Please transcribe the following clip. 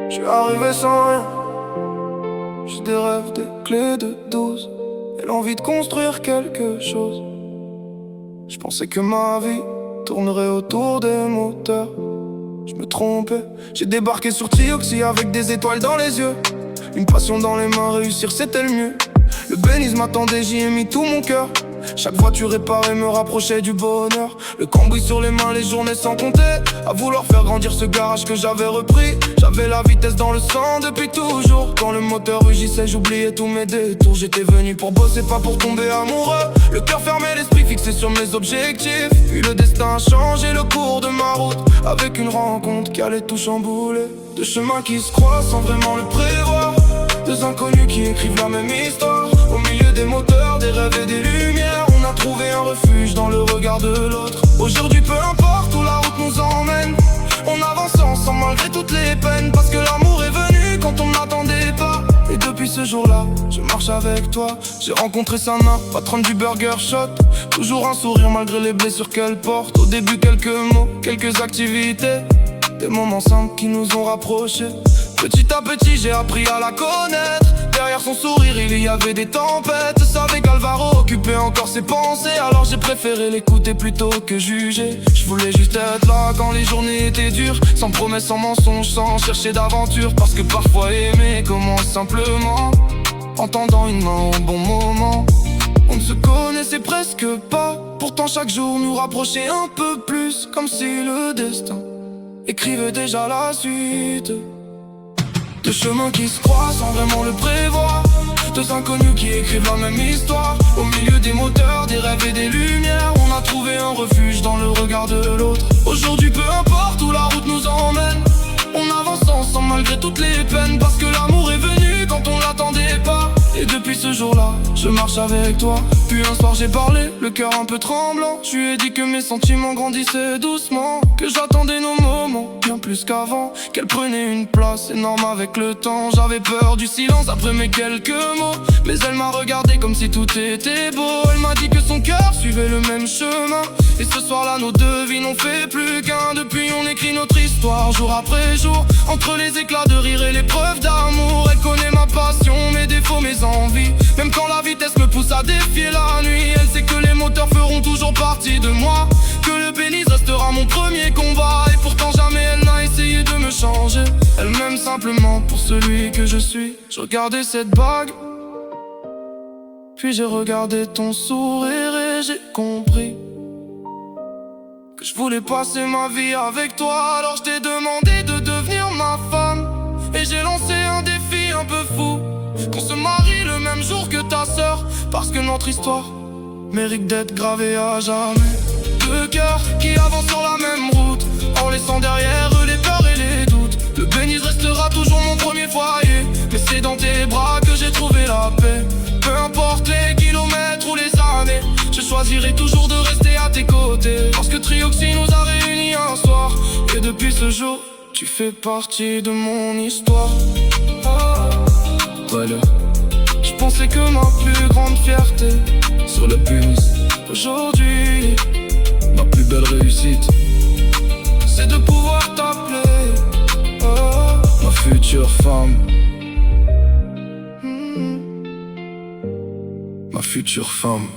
Je suis arrivé sans rien. J'ai des rêves, des clés de 12 et l'envie de construire quelque chose. Je pensais que ma vie tournerait autour des moteurs. Je me trompais, j'ai débarqué sur Trioxy avec des étoiles dans les yeux. Une passion dans les mains, réussir c'était le mieux. Le bénis m'attendait, j'y ai mis tout mon cœur. Chaque voiture réparée me rapprochait du bonheur. Le cambouis sur les mains, les journées sans compter. À vouloir faire grandir ce garage que j'avais repris. J'avais la vitesse dans le sang depuis toujours. Quand le moteur rugissait, j'oubliais tous mes détours. J'étais venu pour bosser, pas pour tomber amoureux. Le cœur fermé, l'esprit fixé sur mes objectifs. Puis le destin a changé le cours de ma route, avec une rencontre qui allait tout chambouler. Deux chemins qui se croisent sans vraiment le prévoir. Deux inconnus qui écrivent la même histoire. Au milieu des moteurs, des rêves et des lumières, on a trouvé un refuge dans le regard de l'autre. Aujourd'hui peu importe où la route nous emmène, on avance ensemble malgré toutes les peines. Parce que l'amour est venu quand on n'attendait pas. Et depuis ce jour-là, je marche avec toi. J'ai rencontré Sana, patronne du Burger Shot. Toujours un sourire malgré les blessures qu'elle porte. Au début quelques mots, quelques activités, des moments simples qui nous ont rapprochés. Petit à petit j'ai appris à la connaître. Derrière son sourire il y avait des tempêtes. Savais qu'Alvaro occupait encore ses pensées. Alors j'ai préféré l'écouter plutôt que juger. Je voulais juste être là quand les journées étaient dures, sans promesses, sans mensonges, sans chercher d'aventure. Parce que parfois aimer commence simplement en tendant une main au bon moment. On ne se connaissait presque pas, pourtant chaque jour nous rapprochait un peu plus. Comme si le destin écrivait déjà la suite. Deux chemins qui se croisent sans vraiment le prévoir. Deux inconnus qui écrivent la même histoire. Au milieu des moteurs, des rêves et des lumières, on a trouvé un refuge dans le regard de l'autre. Aujourd'hui peu importe où la route nous emmène, on avance ensemble malgré toutes les peines. Parce que l'amour est venu quand on l'attendait pas. Et depuis ce jour-là, je marche avec toi. Puis un soir j'ai parlé, le cœur un peu tremblant. Je lui ai dit que mes sentiments grandissaient doucement, que j'attendais nos moments bien plus qu'avant, qu'elle prenait une place énorme avec le temps. J'avais peur du silence après mes quelques mots, mais elle m'a regardé comme si tout était beau. Elle m'a dit que son cœur suivait le même chemin. Et ce soir-là nos deux vies n'ont fait plus qu'un. Depuis on écrit notre histoire jour après jour, entre les éclats de rire et les preuves d'amour. Elle connaît ma passion, mes défauts, mes envies, même quand la vitesse me pousse à défier la nuit. Elle sait que les moteurs feront toujours partie de moi, que le bénis restera mon premier combat. Et pourtant jamais elle n'a essayé de me changer. Elle m'aime simplement pour celui que je suis. Je regardais cette bague, puis j'ai regardé ton sourire et j'ai compris que je voulais passer ma vie avec toi. Alors je t'ai demandé de devenir ma femme, et j'ai lancé un défi un peu fou, qu'on se marie le même jour que ta sœur. Parce que notre histoire mérite d'être gravée à jamais. Deux cœurs qui avancent sur la même route, en laissant derrière eux les peurs et les doutes. Le bénis restera toujours mon premier foyer, mais c'est dans tes bras que j'ai trouvé la paix. Peu importe les kilomètres ou les années, je choisirai toujours de rester à tes côtés. Parce que Trioxy nous a réunis un soir, et depuis ce jour, tu fais partie de mon histoire. Voilà. Je pensais que ma plus grande fierté sur le bus, aujourd'hui, ma plus belle réussite, c'est de pouvoir t'appeler ma future femme. Ma future femme.